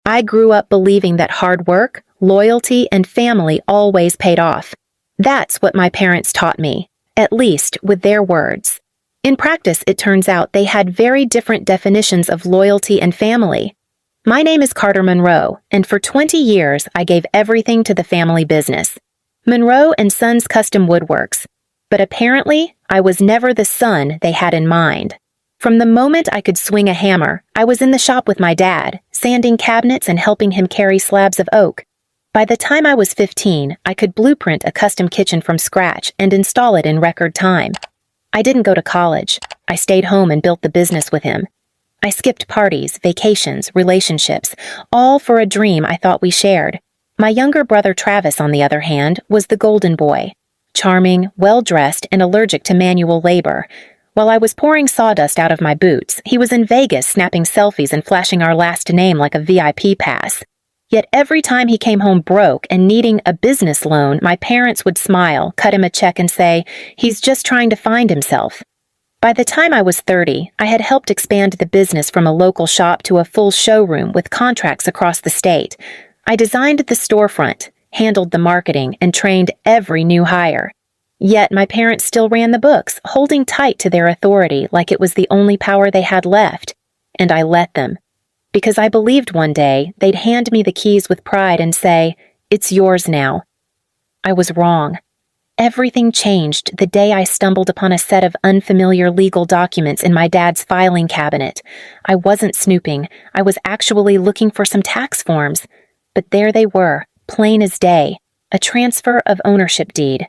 I grew up believing that hard work, loyalty, and family always paid off. That's what my parents taught me, at least with their words. In practice, it turns out they had very different definitions of loyalty and family. My name is Carter Monroe, and for 20 years, I gave everything to the family business. Monroe and Sons Custom Woodworks. But apparently, I was never the son they had in mind. From the moment I could swing a hammer, I was in the shop with my dad, sanding cabinets and helping him carry slabs of oak. By the time I was 15, I could blueprint a custom kitchen from scratch and install it in record time. I didn't go to college. I stayed home and built the business with him. I skipped parties, vacations, relationships, all for a dream I thought we shared. My younger brother Travis, on the other hand, was the golden boy. Charming, well-dressed, and allergic to manual labor. While I was pouring sawdust out of my boots, he was in Vegas snapping selfies and flashing our last name like a VIP pass. Yet every time he came home broke and needing a business loan, my parents would smile, cut him a check, and say, "He's just trying to find himself." By the time I was 30, I had helped expand the business from a local shop to a full showroom with contracts across the state. I designed the storefront, handled the marketing, and trained every new hire. Yet my parents still ran the books, holding tight to their authority like it was the only power they had left. And I let them. Because I believed one day they'd hand me the keys with pride and say, "It's yours now." I was wrong. Everything changed the day I stumbled upon a set of unfamiliar legal documents in my dad's filing cabinet. I wasn't snooping. I was actually looking for some tax forms. But there they were, plain as day, a transfer of ownership deed.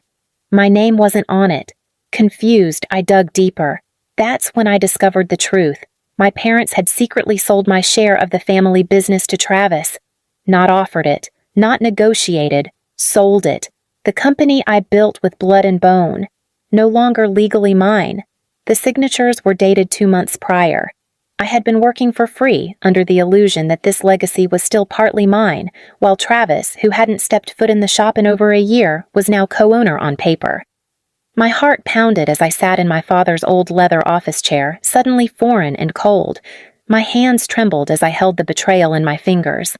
My name wasn't on it. Confused, I dug deeper. That's when I discovered the truth. My parents had secretly sold my share of the family business to Travis. Not offered it, not negotiated, sold it. The company I built with blood and bone. No longer legally mine. The signatures were dated 2 months prior. I had been working for free under the illusion that this legacy was still partly mine, while Travis, who hadn't stepped foot in the shop in over a year, was now co-owner on paper. My heart pounded as I sat in my father's old leather office chair, suddenly foreign and cold. My hands trembled as I held the betrayal in my fingers.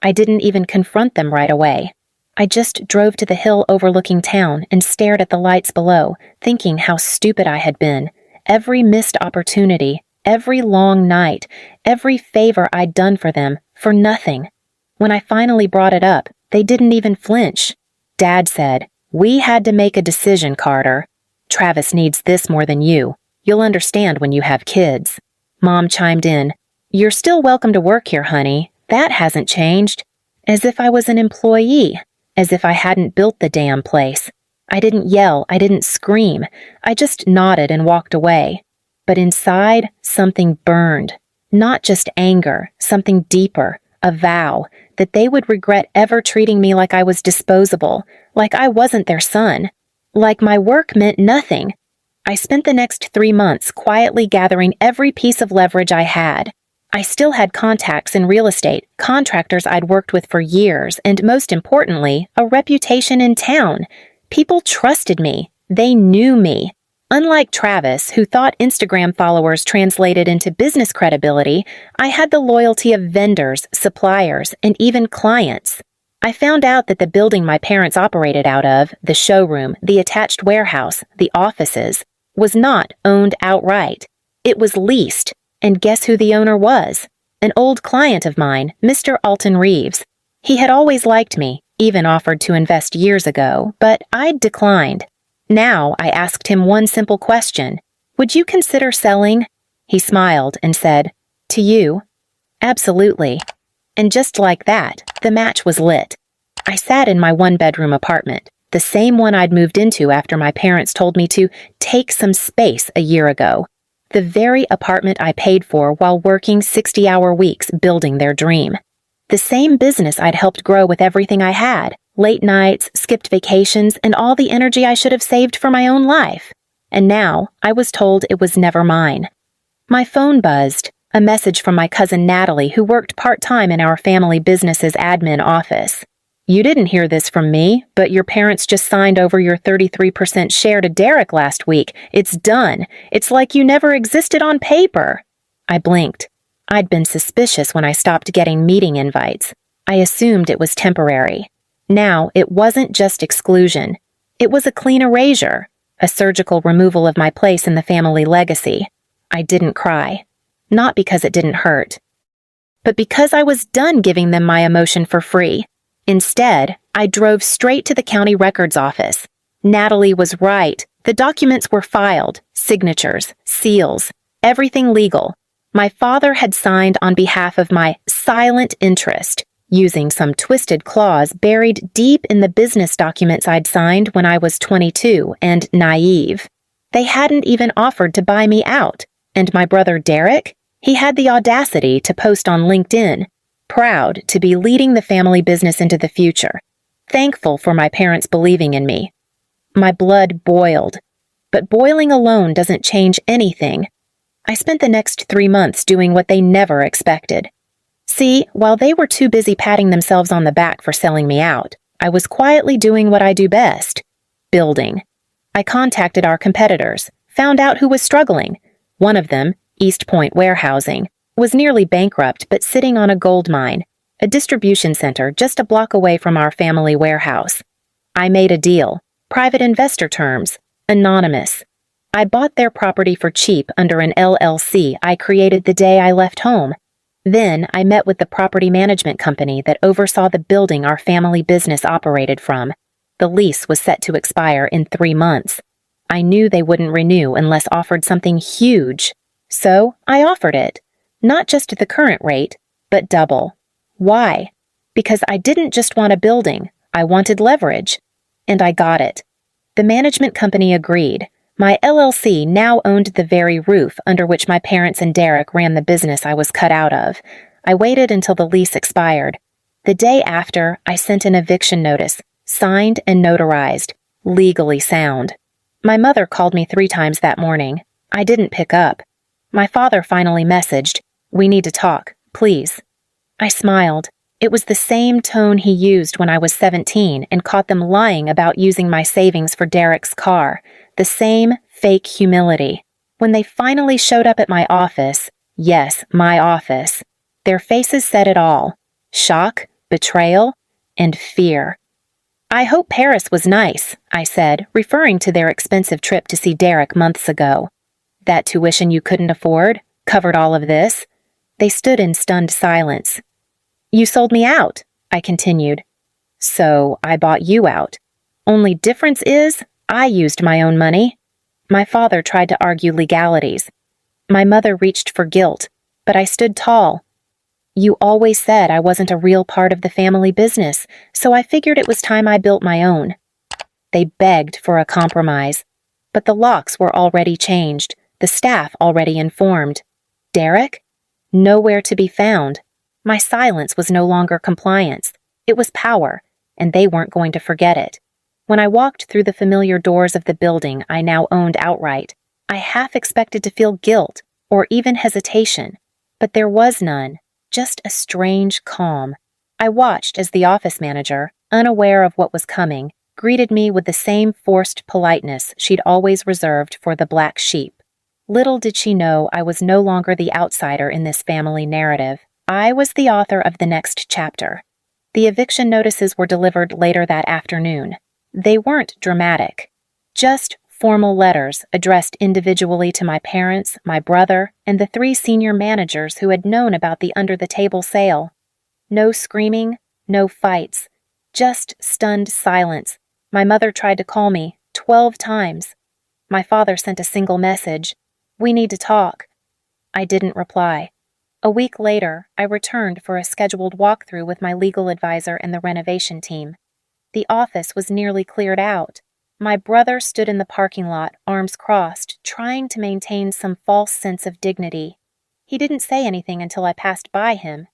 I didn't even confront them right away. I just drove to the hill overlooking town and stared at the lights below, thinking how stupid I had been. Every missed opportunity, every long night, every favor I'd done for them, for nothing. When I finally brought it up, they didn't even flinch. Dad said, "We had to make a decision, Carter. Travis needs this more than you. You'll understand when you have kids." Mom chimed in, "You're still welcome to work here, honey. That hasn't changed." As if I was an employee. As if I hadn't built the damn place. I didn't yell, I didn't scream. I just nodded and walked away. But inside, something burned. Not just anger, something deeper, a vow that they would regret ever treating me like I was disposable, like I wasn't their son, like my work meant nothing. I spent the next 3 months quietly gathering every piece of leverage I had. I still had contacts in real estate, contractors I'd worked with for years, and most importantly, a reputation in town. People trusted me. They knew me. Unlike Travis, who thought Instagram followers translated into business credibility, I had the loyalty of vendors, suppliers, and even clients. I found out that the building my parents operated out of, the showroom, the attached warehouse, the offices, was not owned outright. It was leased. And guess who the owner was? An old client of mine, Mr. Alton Reeves. He had always liked me, even offered to invest years ago, but I'd declined. Now I asked him one simple question. "Would you consider selling?" He smiled and said, "To you?" "Absolutely." And just like that, the match was lit. I sat in my one-bedroom apartment, the same one I'd moved into after my parents told me to take some space a year ago. The very apartment I paid for while working 60-hour weeks building their dream. The same business I'd helped grow with everything I had, late nights, skipped vacations, and all the energy I should have saved for my own life. And now I was told it was never mine. My phone buzzed, a message from my cousin Natalie, who worked part-time in our family business's admin office. "You didn't hear this from me, but your parents just signed over your 33% share to Derek last week. It's done. It's like you never existed on paper." I blinked. I'd been suspicious when I stopped getting meeting invites. I assumed it was temporary. Now, it wasn't just exclusion. It was a clean erasure, a surgical removal of my place in the family legacy. I didn't cry. Not because it didn't hurt, but because I was done giving them my emotion for free. Instead, I drove straight to the county records office. Natalie was right. The documents were filed, signatures, seals, everything legal. My father had signed on behalf of my silent interest, using some twisted clause buried deep in the business documents I'd signed when I was 22 and naive. They hadn't even offered to buy me out, and my brother Derek, he had the audacity to post on LinkedIn, proud to be leading the family business into the future, thankful for my parents believing in me. My blood boiled, but boiling alone doesn't change anything. I spent the next 3 months doing what they never expected. See, while they were too busy patting themselves on the back for selling me out, I was quietly doing what I do best: building. I contacted our competitors, found out who was struggling. One of them, East Point Warehousing, was nearly bankrupt but sitting on a gold mine, a distribution center just a block away from our family warehouse. I made a deal, private investor terms, anonymous. I bought their property for cheap under an LLC I created the day I left home. Then I met with the property management company that oversaw the building our family business operated from. The lease was set to expire in 3 months. I knew they wouldn't renew unless offered something huge. So I offered it. Not just the current rate, but double. Why? Because I didn't just want a building, I wanted leverage. And I got it. The management company agreed. My LLC now owned the very roof under which my parents and Derek ran the business I was cut out of. I waited until the lease expired. The day after, I sent an eviction notice, signed and notarized, legally sound. My mother called me 3 times that morning. I didn't pick up. My father finally messaged, "We need to talk, please." I smiled. It was the same tone he used when I was 17 and caught them lying about using my savings for Derek's car. The same fake humility. When they finally showed up at my office, yes, my office, their faces said it all: shock, betrayal, and fear. "I hope Paris was nice," I said, referring to their expensive trip to see Derek months ago. "That tuition you couldn't afford covered all of this?" They stood in stunned silence. "You sold me out," I continued. "So I bought you out. Only difference is, I used my own money." My father tried to argue legalities. My mother reached for guilt, but I stood tall. "You always said I wasn't a real part of the family business, so I figured it was time I built my own." They begged for a compromise, but the locks were already changed, the staff already informed. Derek? Nowhere to be found. My silence was no longer compliance. It was power, and they weren't going to forget it. When I walked through the familiar doors of the building I now owned outright, I half expected to feel guilt or even hesitation, but there was none, just a strange calm. I watched as the office manager, unaware of what was coming, greeted me with the same forced politeness she'd always reserved for the black sheep. Little did she know I was no longer the outsider in this family narrative. I was the author of the next chapter. The eviction notices were delivered later that afternoon. They weren't dramatic, just formal letters addressed individually to my parents, my brother, and the 3 senior managers who had known about the under-the-table sale. No screaming, no fights, just stunned silence. My mother tried to call me 12 times. My father sent a single message: "We need to talk." I didn't reply. A week later, I returned for a scheduled walkthrough with my legal advisor and the renovation team. The office was nearly cleared out. My brother stood in the parking lot, arms crossed, trying to maintain some false sense of dignity. He didn't say anything until I passed by him.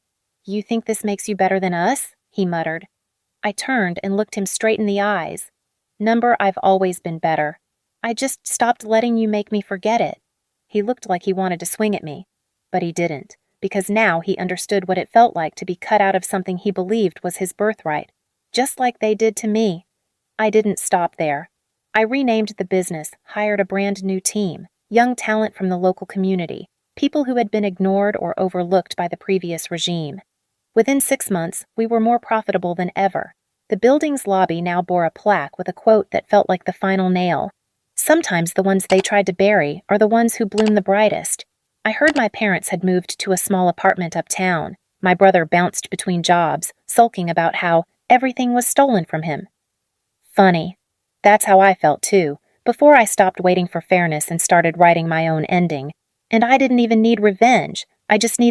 "You think this makes you better than us?" he muttered. I turned and looked him straight in the eyes. "Number, I've always been better. I just stopped letting you make me forget it." He looked like he wanted to swing at me, but he didn't, because now he understood what it felt like to be cut out of something he believed was his birthright, just like they did to me. I didn't stop there. I renamed the business, hired a brand new team, young talent from the local community, people who had been ignored or overlooked by the previous regime. Within 6 months, we were more profitable than ever. The building's lobby now bore a plaque with a quote that felt like the final nail. Sometimes the ones they tried to bury are the ones who bloom the brightest. I heard my parents had moved to a small apartment uptown. My brother bounced between jobs, sulking about how everything was stolen from him. Funny. That's how I felt too, before I stopped waiting for fairness and started writing my own ending. And I didn't even need revenge. I just needed